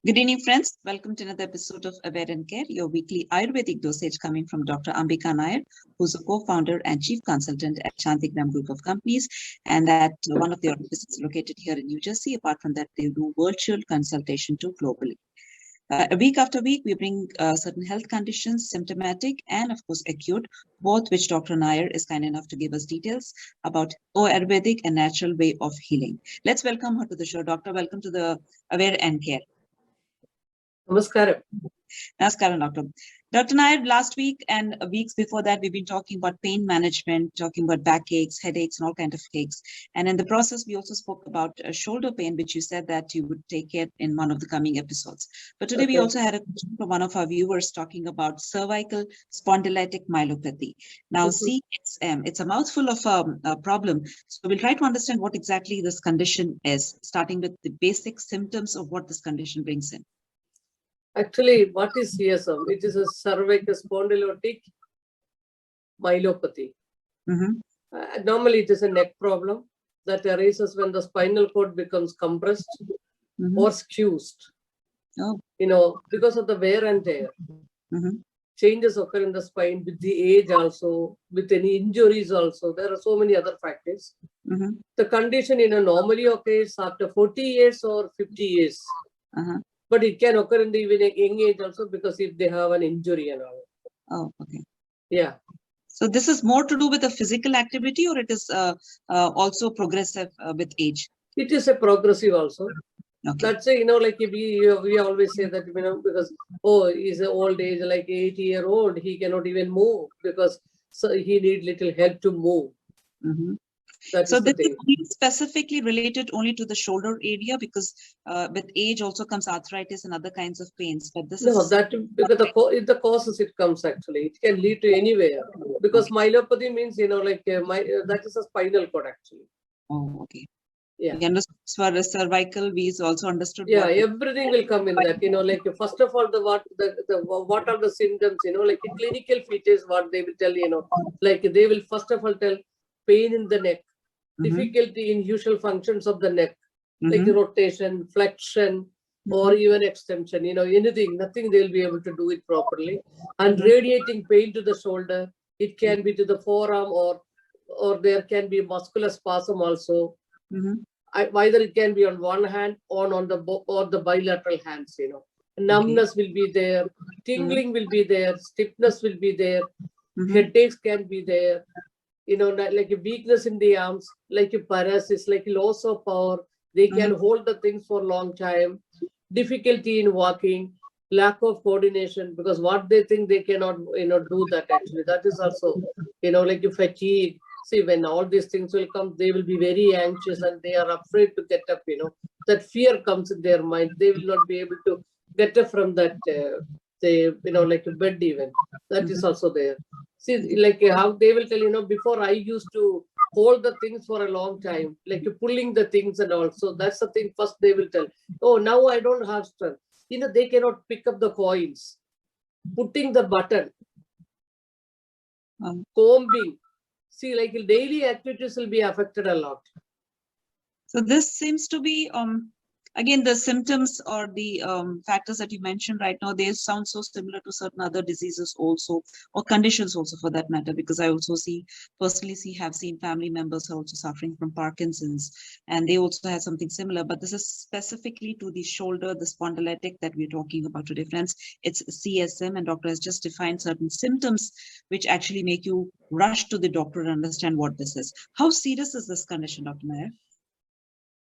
Good evening, friends. Welcome to another episode of Aware and Care, your weekly Ayurvedic dosage coming from Dr. Ambika Nair, who's a co-founder and chief consultant at Santhigram group of companies, and that one of their offices located here in New Jersey. Apart from that, they do virtual consultation too globally. Week after week, we bring certain health conditions, symptomatic and, of course, acute, both which Dr. Nair is kind enough to give us details about Ayurvedic and natural way of healing. Let's welcome her to the show. Doctor, welcome to the Aware and Care. Namaskaram. Namaskaram, Doctor. Dr. Nair, last week and weeks before that, we've been talking about pain management, talking about backaches, headaches, and all kinds of aches. And in the process, we also spoke about shoulder pain, which you said that you would take it in one of the coming episodes. But today we also had a question from one of our viewers talking about cervical spondylotic myelopathy. Now, CSM, it's a mouthful of a problem. So we'll try to understand what exactly this condition is, starting with the basic symptoms of what this condition brings in. Actually, what is CSM? It is a cervical spondylotic myelopathy. Normally, it is a neck problem that arises when the spinal cord becomes compressed or squeezed. Because of the wear and tear. Changes occur in the spine with the age also, with any injuries also. There are so many other factors. The condition normally occurs after 40 years or 50 years. But it can occur in the even young age also, because if they have an injury and all. Oh, okay. Yeah. So this is more to do with the physical activity, or it is also progressive with age? It is a progressive also. Okay. That's like we always say that, because, he's an old age, like 80-year-old, he cannot even move because he needs little help to move. So this is specifically related only to the shoulder area, because with age also comes arthritis and other kinds of pains. But this is that because the causes it comes actually. It can lead to anywhere, because myelopathy means that is a spinal cord actually. Oh, okay. Yeah. As far as cervical, we also understood. Yeah, everything will come in that. First of all, what are the symptoms? Like a clinical features, what they will tell. They will first of all tell pain in the neck, difficulty in usual functions of the neck, like rotation, flexion, or even extension. Anything, nothing they'll be able to do it properly. And radiating pain to the shoulder. It can be to the forearm, or there can be muscular spasm also. Either it can be on one hand or on the bilateral hands. Numbness will be there, tingling will be there, stiffness will be there, headaches can be there. Like a weakness in the arms, like a paralysis, like a loss of power. They can hold the things for a long time. Difficulty in walking, lack of coordination, because what they think they cannot, do that actually. That is also, like a fatigue. See, when all these things will come, they will be very anxious and they are afraid to get up. That fear comes in their mind. They will not be able to get up from that. Like a bed even. That is also there. See, like how they will tell, before I used to hold the things for a long time, like pulling the things and all. So that's the thing first they will tell. Oh, now I don't have strength. They cannot pick up the coins. Putting the button. Combing. See, like daily activities will be affected a lot. So this seems to be, again, the symptoms or the factors that you mentioned right now, they sound so similar to certain other diseases also, or conditions also for that matter, because I also have seen family members who are also suffering from Parkinson's, and they also have something similar. But this is specifically to the shoulder, the spondylotic that we're talking about today, friends. It's CSM, and doctor has just defined certain symptoms which actually make you rush to the doctor and understand what this is. How serious is this condition, Dr. Nair?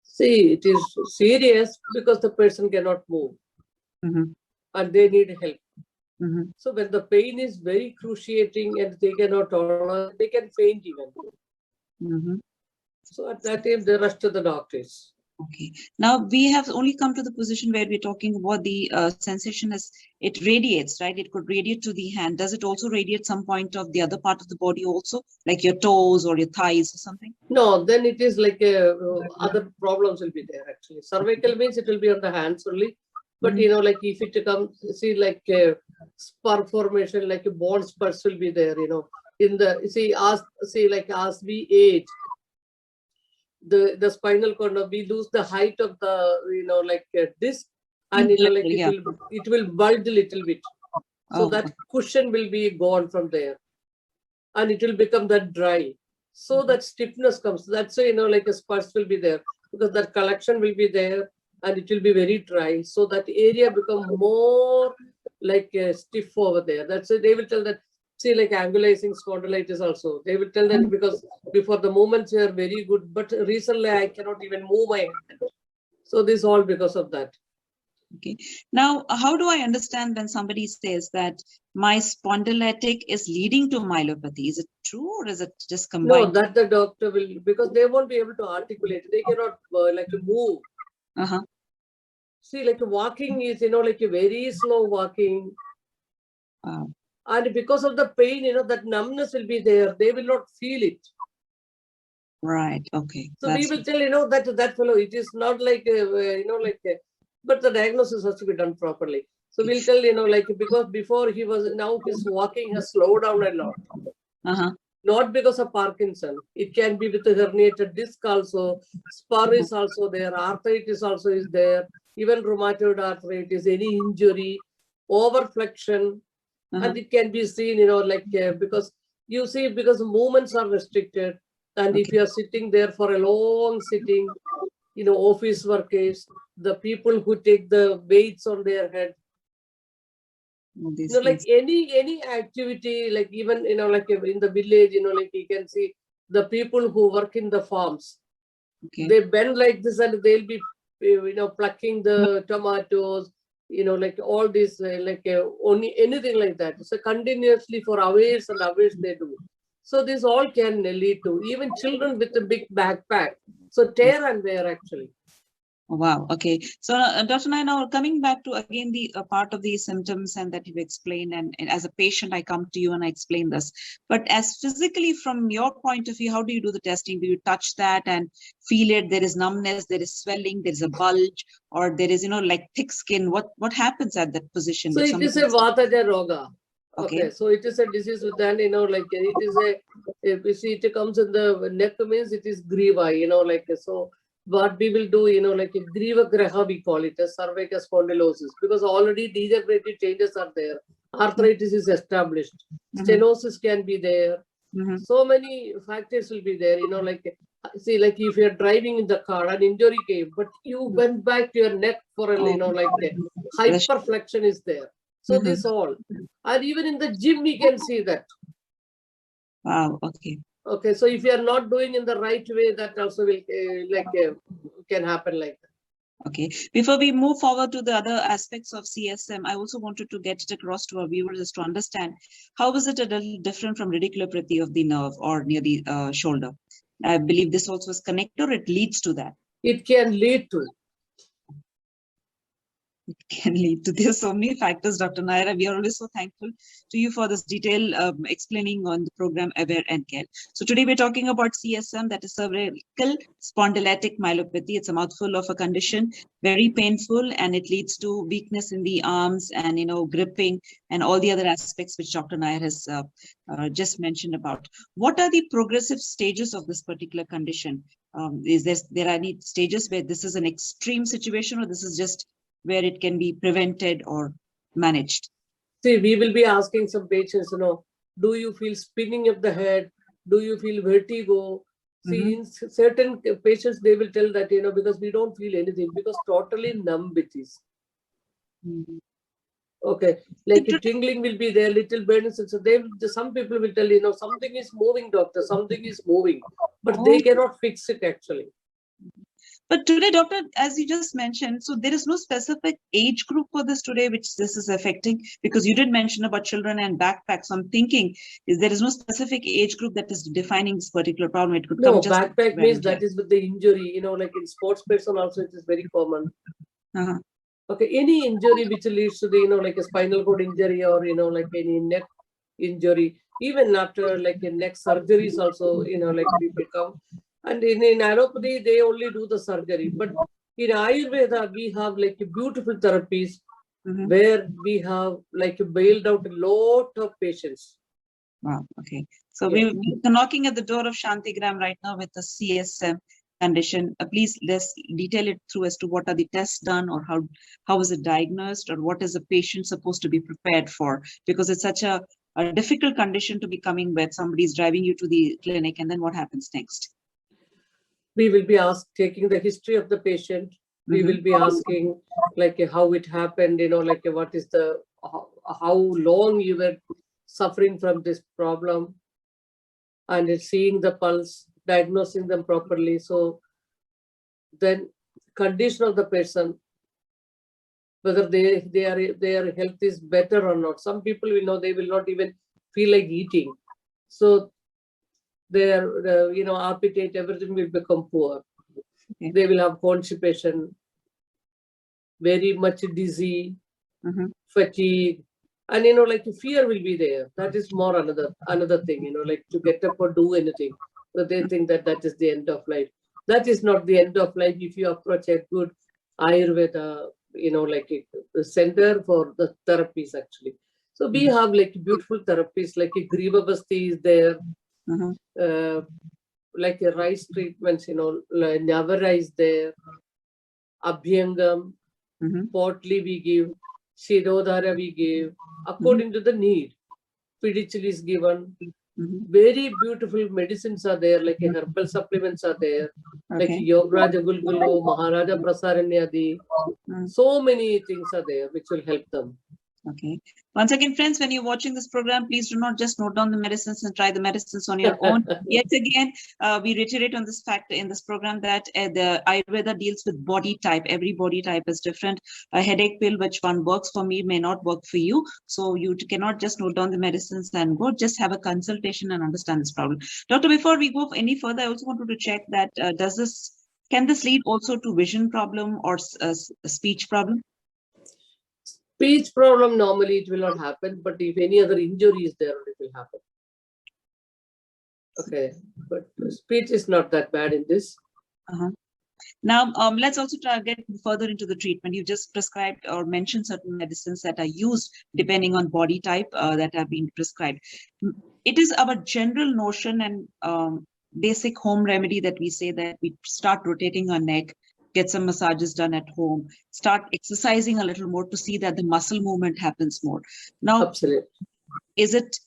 See, it is serious because the person cannot move and they need help. So when the pain is very cruciating and they cannot tolerate, they can faint even. So at that time, they rush to the doctors. Okay. Now we have only come to the position where we're talking about the sensation as it radiates, right? It could radiate to the hand. Does it also radiate some point of the other part of the body also, like your toes or your thighs or something? No, then it is like other problems will be there actually. Cervical means it will be on the hands only. But like if it comes, see, like spur formation, like a bone spurs will be there. In the as we age, the spinal cord, we lose the height of the, like disc and like Yeah. it will bulge a little bit. So that cushion will be gone from there, and it will become that dry. So that stiffness comes. That's why like a spurs will be there, because that collection will be there, and it will be very dry. So that area become more like stiff over there. That's why they will tell that. See, like angulizing spondylitis also, they will tell that because before the movements were very good, but recently I cannot even move my hand. So this all because of that. Okay. Now, how do I understand when somebody says that my spondylitic is leading to myelopathy? Is it true, or is it just combined? No, that the doctor will, because they won't be able to articulate. They cannot like move. See, like walking is, like a very slow walking. And because of the pain, that numbness will be there. They will not feel it. Right. Okay. So we will tell, that fellow, it is not like, but the diagnosis has to be done properly. So we'll tell, like, because before he was, now his walking has slowed down a lot. Not because of Parkinson. It can be with a herniated disc also. Spur is also there. Arthritis also is there. Even rheumatoid arthritis, any injury, overflexion. And it can be seen, like, because you see, because movements are restricted. And if you are sitting there for a long sitting, office work is, the people who take the weights on their head, like any activity, like even, like in the village, like you can see the people who work in the farms, they bend like this and they'll be, plucking the tomatoes, like all this, like only anything like that. So continuously for hours and hours they do. So this all can lead to even children with a big backpack. So tear and wear actually. Wow. Okay. So, Dr. Nair, now coming back to again the part of the symptoms and that you've explained, and as a patient, I come to you and I explain this. But as physically, from your point of view, how do you do the testing? Do you touch that and feel it? There is numbness, there is swelling, there is a bulge, or there is, like thick skin. What happens at that position? So it is a Vataja Roga. Okay. So it is a disease with that, like it is if you see it comes in the neck, means it is griva, like so. What we will do, like a griva graha, we call it as cervical spondylosis, because already degenerative changes are there. Arthritis is established. Stenosis can be there. So many factors will be there, like, see, like if you're driving in the car, an injury came, but you went back to your neck for a, like hyperflexion is there. So this all. And even in the gym, we can see that. Wow. Okay. Okay, so if you are not doing in the right way, that also will can happen like that. Okay. Before we move forward to the other aspects of CSM, I also wanted to get it across to our viewers to understand how is it a little different from radiculopathy of the nerve or near the shoulder. I believe this also is connected, or it leads to that. It can lead to. It can lead to. There's so many factors, Dr. Nair. We are always so thankful to you for this detail explaining on the program Aware and Care. So today we're talking about CSM, that is cervical spondylotic myelopathy. It's a mouthful of a condition, very painful, and it leads to weakness in the arms and gripping and all the other aspects which Dr. Nair has just mentioned about. What are the progressive stages of this particular condition? Is there any stages where this is an extreme situation, or this is just where it can be prevented or managed? See, we will be asking some patients, do you feel spinning of the head? Do you feel vertigo? See, in certain patients, they will tell that, because we don't feel anything, because totally numb it is. Okay, like tingling will be there, little burning. So some people will tell, something is moving, doctor, something is moving, but they cannot fix it actually. But today, doctor, as you just mentioned, so there is no specific age group for this today, which this is affecting, because you did mention about children and backpacks. So I'm thinking, there is no specific age group that is defining this particular problem. It could come just backpack means that is with the injury, like in sports person also, it is very common. Okay, any injury which leads to the, like a spinal cord injury or, like any neck injury, even after like a neck surgeries also, like people come. And in allopathy, they only do the surgery. But in Ayurveda, we have like beautiful therapies where we have like bailed out a lot of patients. Wow. Okay. So we're knocking at the door of Santhigram right now with the CSM. condition. Please let's detail it through as to what are the tests done, or how is it diagnosed, or what is the patient supposed to be prepared for, because it's such a difficult condition to be coming with. Somebody's driving you to the clinic, and then what happens next? We will be taking the history of the patient. We will be asking like how it happened, like what is the, how long you were suffering from this problem, and seeing the pulse, diagnosing them properly. So then condition of the person, whether their health is better or not. Some people will know they will not even feel like eating. So their appetite, everything will become poor. Okay. They will have constipation, very much dizzy, fatigue, and like fear will be there. That is more another thing, like to get up or do anything. So they think that is the end of life. That is not the end of life if you approach a good Ayurveda, like a center for the therapies actually. So we have like beautiful therapies, like a Grivabasti is there, like a rice treatments, like Navara is there, Abhyangam, Potli we give, Shirodhara we give, according to the need. Pidichil is given. Very beautiful medicines are there, like herbal supplements are there, like Yogaraja Gulgulu, Maharaja Prasaranyadi. So many things are there which will help them. Okay. Once again, friends, when you're watching this program, please do not just note down the medicines and try the medicines on your own. Yet again, we reiterate on this fact in this program that the Ayurveda deals with body type. Every body type is different. A headache pill, which one works for me, may not work for you. So you cannot just note down the medicines and go. Just have a consultation and understand this problem. Doctor, before we go any further, I also wanted to check that can this lead also to vision problem or speech problem? Speech problem, normally it will not happen, but if any other injury is there, it will happen. Okay, but speech is not that bad in this. Now, let's also get further into the treatment. You just prescribed or mentioned certain medicines that are used depending on body type that have been prescribed. It is our general notion and basic home remedy that we say that we start rotating our neck, get some massages done at home, start exercising a little more to see that the muscle movement happens more. Now, absolutely, is it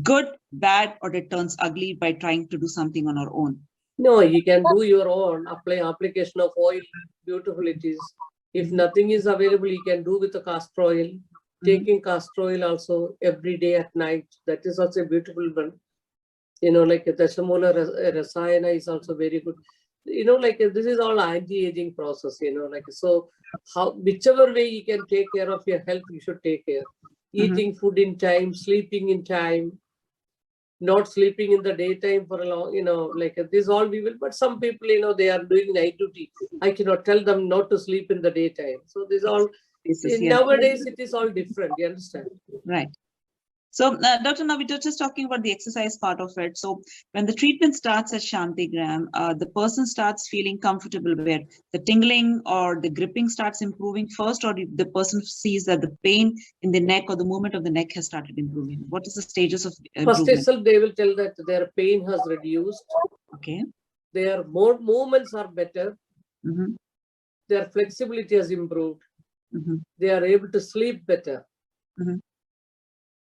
good, bad, or it turns ugly by trying to do something on our own? No, you can do your own, application of oil, beautiful it is. If nothing is available, you can do with the castor oil. Taking castor oil also every day at night, that is also a beautiful one. Like the Dashamula Rasayana is also very good. Like this is all anti-aging process, like so whichever way you can take care of your health, you should take care. Eating food in time, sleeping in time, not sleeping in the daytime for a long, like this all we will, but some people, they are doing night duty. I cannot tell them not to sleep in the daytime. So this all, nowadays it is all different, you understand? Right. So, Dr. Now, we were just talking about the exercise part of it. So, when the treatment starts at Santhigram, the person starts feeling comfortable where the tingling or the gripping starts improving first, or the person sees that the pain in the neck or the movement of the neck has started improving. What is the stages of improvement? First itself, they will tell that their pain has reduced. Okay. Their more movements are better. Their flexibility has improved. They are able to sleep better.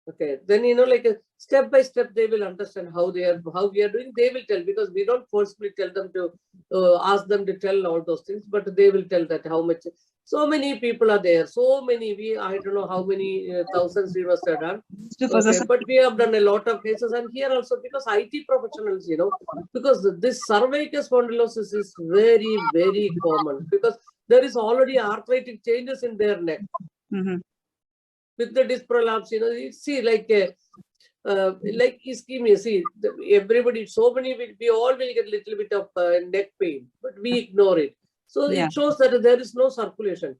Okay, then like step by step they will understand how we are doing. They will tell, because we don't forcefully tell them to ask them to tell all those things, but they will tell that how much. So many people are there. So many, I don't know how many thousands we must have done. Okay, but we have done a lot of cases, and here also because IT professionals, because this cervical spondylosis is very, very common, because there is already arthritic changes in their neck. With the disc prolapse, you see, like ischemia, see, everybody, so many, we all will get a little bit of neck pain, but we ignore it. So it shows that there is no circulation.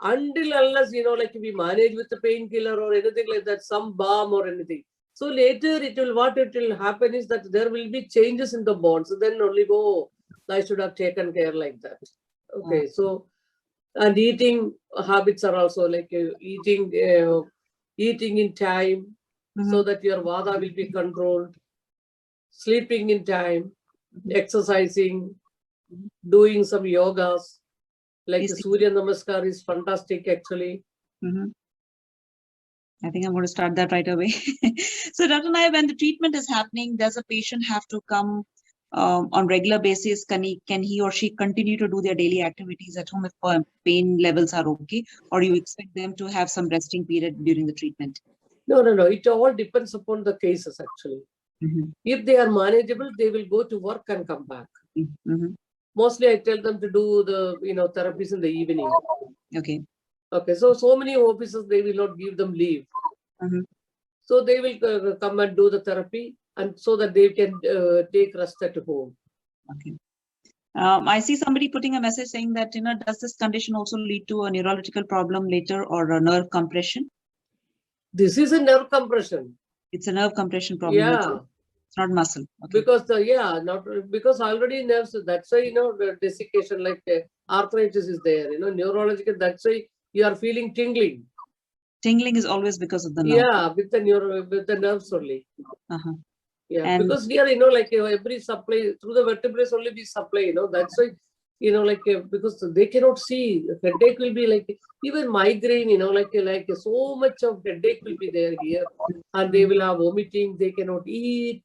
Until unless, like we manage with the painkiller or anything like that, some balm or anything. So later what it will happen is that there will be changes in the bones. So then only I should have taken care like that. Okay, so, and eating habits are also like eating in time, so that your vada will be controlled, sleeping in time, exercising, doing some yogas. Like Please the Surya Namaskar is fantastic actually. I think I'm going to start that right away. So, Dr. Nair, when the treatment is happening, does a patient have to come on regular basis? Can he or she continue to do their daily activities at home if pain levels are okay? Or you expect them to have some resting period during the treatment? No. It all depends upon the cases actually. If they are manageable, they will go to work and come back. Mostly I tell them to do the therapies in the evening. Okay. So many offices, they will not give them leave. So they will come and do the therapy, and so that they can take rest at home. Okay. I see somebody putting a message saying that, does this condition also lead to a neurological problem later or a nerve compression? This is a nerve compression. It's a nerve compression problem. Yeah. It's not muscle. Okay. Because not because already nerves, that's why the desiccation, like arthritis is there, neurological, that's why you are feeling tingling. Tingling is always because of the nerve. Yeah, with the nerves only. Yeah, And because here, every supply through the vertebrae only we supply, that's why, because they cannot see, headache will be like, even migraine, like so much of headache will be there here, and they will have vomiting, they cannot eat,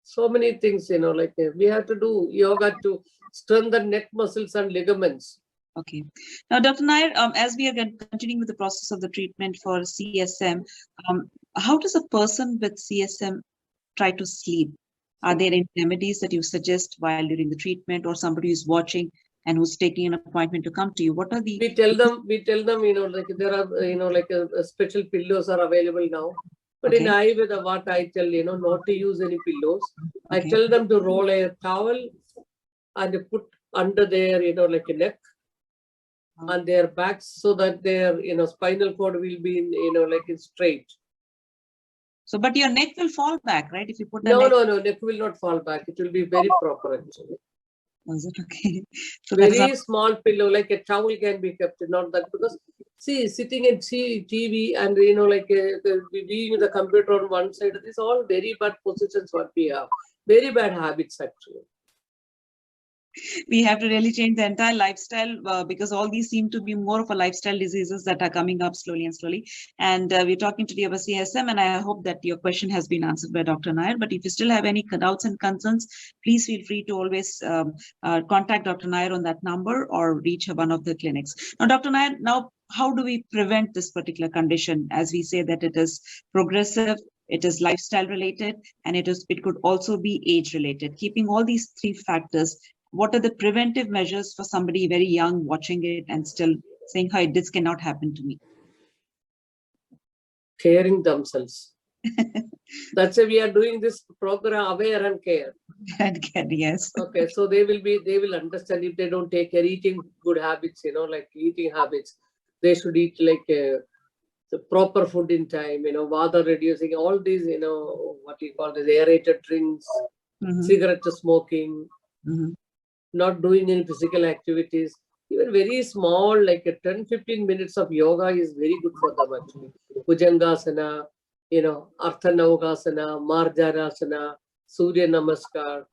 so many things, we have to do yoga to strengthen neck muscles and ligaments. Okay. Now, Dr. Nair, as we are continuing with the process of the treatment for CSM, how does a person with CSM try to sleep? Are there any remedies that you suggest while during the treatment, or somebody who's watching and who's taking an appointment to come to you? What are the... We tell them, like there are, like special pillows are available now. But in Ayurveda, what I tell, not to use any pillows. I tell them to roll a towel and put under their, like a neck and their backs, so that their, spinal cord will be in, like in straight. So, but your neck will fall back, right? If you put No, neck will not fall back. It will be very proper actually. Is it okay? So very small pillow, like a towel can be kept, not that, because see, sitting and see TV and like being in the computer on one side, these all very bad positions what we have, very bad habits actually. We have to really change the entire lifestyle because all these seem to be more of a lifestyle diseases that are coming up slowly and slowly. And we're talking today about CSM, and I hope that your question has been answered by Dr. Nair. But if you still have any doubts and concerns, please feel free to always contact Dr. Nair on that number or reach one of the clinics. Now, Dr. Nair, how do we prevent this particular condition? As we say that it is progressive, it is lifestyle related, and it could also be age related. Keeping all these three factors, what are the preventive measures for somebody very young watching it and still saying, "Hi, this cannot happen to me"? Caring themselves. That's why we are doing this program, Aware and Care. And care, yes. Okay, so they will understand if they don't take care, eating good habits, like eating habits. They should eat like the proper food in time, water reducing, all these, what you call this aerated drinks, cigarette smoking, not doing any physical activities. Even very small, like 10-15 minutes of yoga is very good for them actually. Bhujangasana, Arthanavagasana, Marjanasana, Surya Namaskar.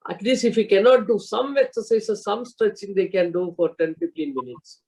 At least if you cannot do some exercises, some stretching they can do for 10-15 minutes.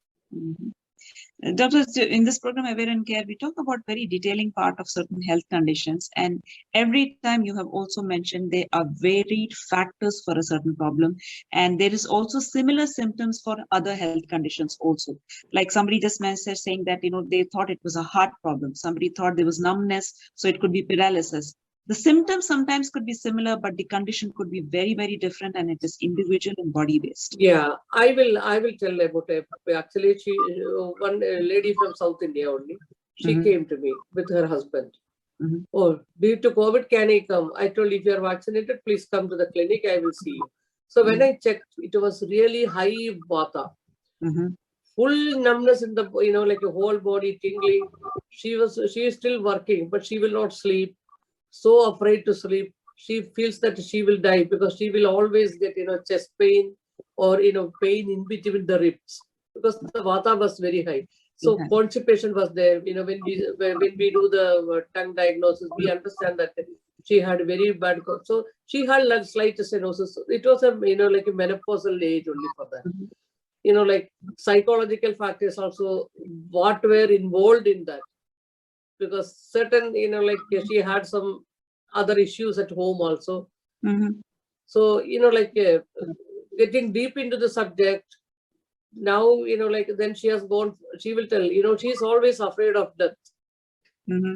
Doctor, in this program, Aware and Care, we talk about very detailing part of certain health conditions. And every time you have also mentioned there are varied factors for a certain problem. And there is also similar symptoms for other health conditions also. Like somebody just messaged saying that, they thought it was a heart problem. Somebody thought there was numbness, so it could be paralysis. The symptoms sometimes could be similar, but the condition could be very, very different, and it is individual and body-based. Yeah, I will tell about it. Actually, one lady from South India only, she came to me with her husband. Oh, due to COVID, can I come? I told, if you are vaccinated, please come to the clinic, I will see you. So when I checked, it was really high vata. Full numbness in the, like a whole body tingling. She is still working, but she will not sleep. So afraid to sleep. She feels that she will die because she will always get, chest pain or, pain in between the ribs because the vata was very high. So constipation was there. When we do the tongue diagnosis, we understand that She had very bad cough. So she had like slight stenosis. It was a, like a menopausal age only for that. Like psychological factors also, what were involved in that. Because certain, like she had some other issues at home also. So, like getting deep into the subject, now, like then she has gone, she will tell, she's always afraid of death,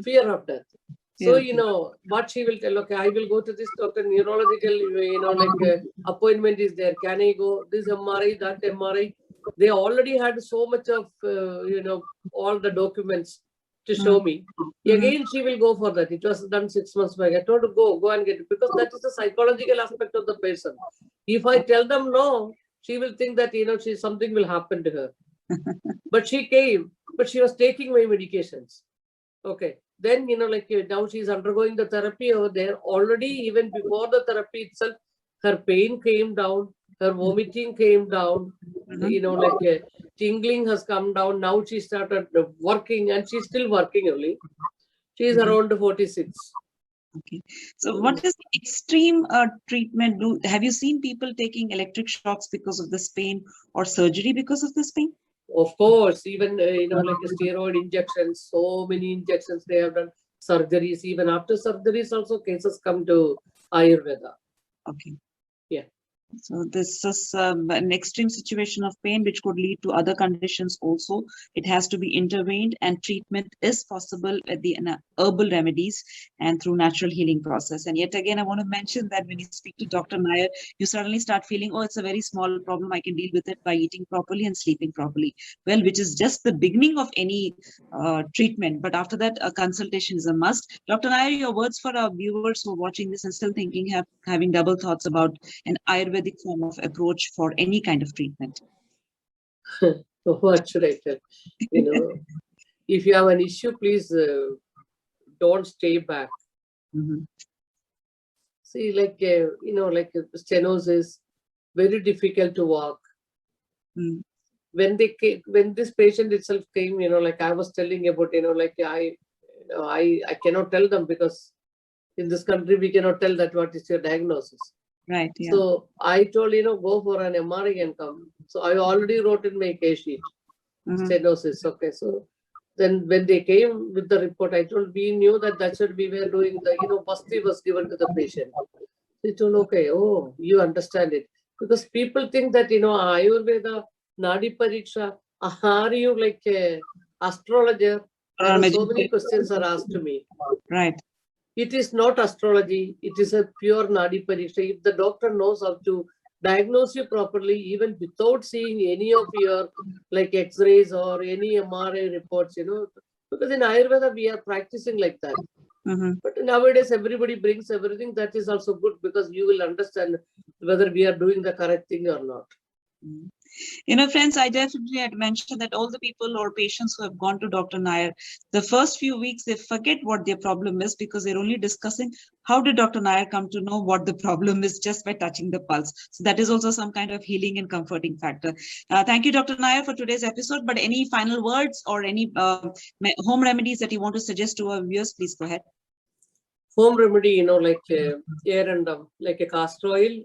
fear of death. So, what she will tell, okay, I will go to this doctor, neurological, like appointment is there. Can I go? This MRI, that MRI. They already had so much of, all the documents to show me. Again, she will go for that. It was done 6 months back. I told her, go and get it, because that is the psychological aspect of the person. If I tell them no, she will think that, something will happen to her. But she came, but she was taking my medications. Okay. Then, like now she's undergoing the therapy over there. Already, even before the therapy itself, her pain came down, her vomiting came down, like tingling has come down. Now she started working, and she's still working only. She's around 46. Okay. So what is the extreme treatment? Have you seen people taking electric shocks because of this pain, or surgery because of this pain? Of course, even, like steroid injections, so many injections they have done, surgeries, even after surgeries also cases come to Ayurveda. Okay. Yeah. So this is an extreme situation of pain which could lead to other conditions also. It has to be intervened, and treatment is possible at the herbal remedies and through natural healing process. And yet again, I want to mention that when you speak to Dr. Nair, you suddenly start feeling, oh, it's a very small problem. I can deal with it by eating properly and sleeping properly. Well, which is just the beginning of any treatment. But after that, a consultation is a must. Dr. Nair, your words for our viewers who are watching this and still thinking, having double thoughts about an Ayurvedic form of approach for any kind of treatment. What should I tell? If you have an issue, please don't stay back. See, like, like stenosis, very difficult to walk. When this patient itself came, like I was telling about, like I cannot tell them, because in this country we cannot tell that what is your diagnosis. Right. Yeah. So I told, go for an MRI and come. So I already wrote in my case sheet, stenosis. Okay. So then when they came with the report, I told, we knew that should we were doing the, basti was given to the patient. They told, okay, oh, you understand it. Because people think that, Ayurveda, Nadi Pariksha, are you like a astrologer? So many questions are asked to me. Right. It is not astrology. It is a pure Nadi Pariksha. If the doctor knows how to diagnose you properly, even without seeing any of your like X-rays or any MRI reports, because in Ayurveda, we are practicing like that. But nowadays, everybody brings everything. That is also good, because you will understand whether we are doing the correct thing or not. Friends, I definitely had mentioned that all the people or patients who have gone to Dr. Nair, the first few weeks, they forget what their problem is, because they're only discussing how did Dr. Nair come to know what the problem is just by touching the pulse. So that is also some kind of healing and comforting factor. Thank you, Dr. Nair, for today's episode. But any final words or any home remedies that you want to suggest to our viewers, please go ahead. Home remedy, like air like a castor oil.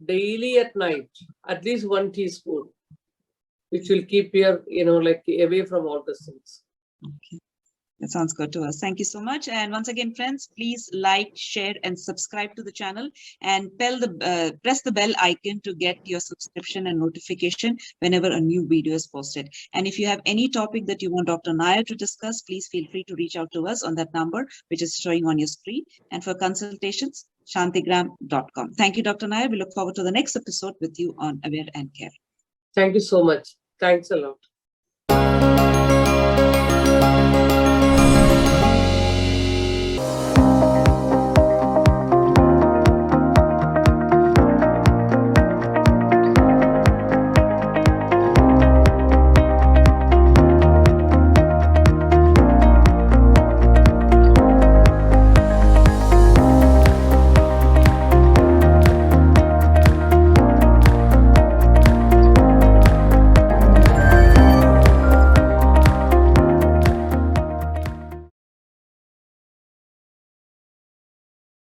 Daily at night, at least 1 teaspoon, which will keep your, like away from all the things. Okay. That sounds good to us. Thank you so much. And once again, friends, please like, share, and subscribe to the channel, and press the bell icon to get your subscription and notification whenever a new video is posted. And if you have any topic that you want Dr. Nair to discuss, please feel free to reach out to us on that number, which is showing on your screen. And for consultations, santhigram.com. Thank you, Dr. Nair. We look forward to the next episode with you on Aware and Care. Thank you so much. Thanks a lot.